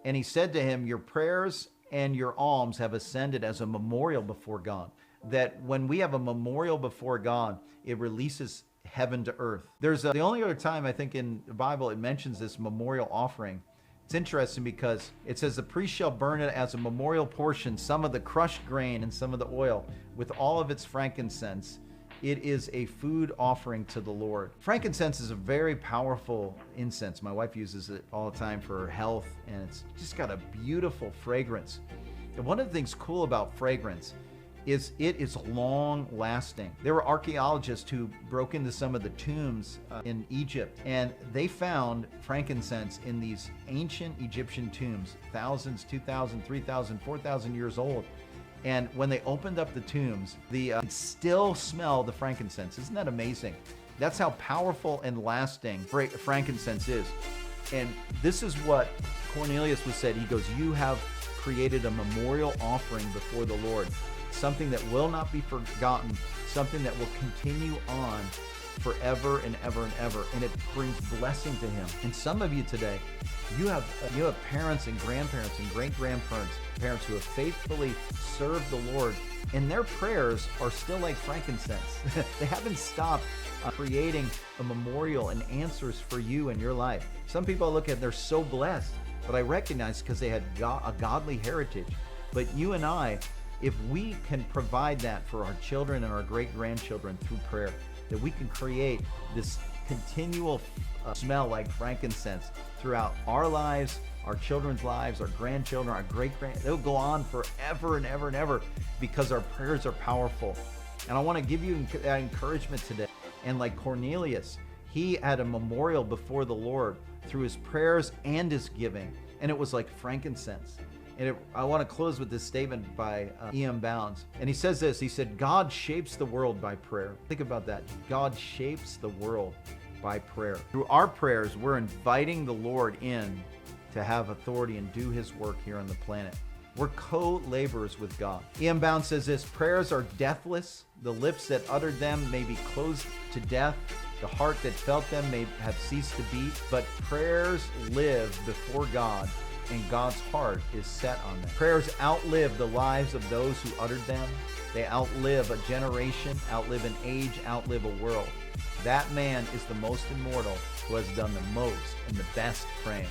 And he said to him, your prayers and your alms have ascended as a memorial before God. That when we have a memorial before God, it releases heaven to earth. There's the only other time I think in the Bible it mentions this memorial offering. It's interesting because it says the priest shall burn it as a memorial portion, some of the crushed grain and some of the oil, with all of its frankincense. It is a food offering to the Lord. Frankincense is a very powerful incense. My wife uses it all the time for her health, and it's just got a beautiful fragrance. And one of the things cool about fragrance is it is long lasting. There were archaeologists who broke into some of the tombs in Egypt, and they found frankincense in these ancient Egyptian tombs, thousands, 2,000, 3,000, 4,000 years old. And when they opened up the tombs, you could still smell the frankincense. Isn't that amazing? That's how powerful and lasting frankincense is. And this is what Cornelius was said. He goes, you have created a memorial offering before the Lord, something that will not be forgotten, something that will continue on forever and ever and ever, and it brings blessing to him. And some of you today, you have parents and grandparents and great-grandparents, parents who have faithfully served the Lord, and their prayers are still like frankincense. They haven't stopped creating a memorial and answers for you in your life. Some people I look at, they're so blessed, but I recognize because they had a godly heritage. But you and I, if we can provide that for our children and our great-grandchildren through prayer, that we can create this continual smell like frankincense throughout our lives, our children's lives, our grandchildren, our great-grand, they'll go on forever and ever and ever because our prayers are powerful. And I want to give you that encouragement today. And like Cornelius, he had a memorial before the Lord through his prayers and his giving, and it was like frankincense. And I want to close with this statement by E.M. Bounds. And he says this, he said, God shapes the world by prayer. Think about that. God shapes the world by prayer. Through our prayers, we're inviting the Lord in to have authority and do his work here on the planet. We're co-laborers with God. E.M. Bounds says this, prayers are deathless. The lips that uttered them may be closed to death. The heart that felt them may have ceased to beat. But prayers live before God, and God's heart is set on them. Prayers outlive the lives of those who uttered them. They outlive a generation, outlive an age, outlive a world. That man is the most immortal who has done the most and the best praying.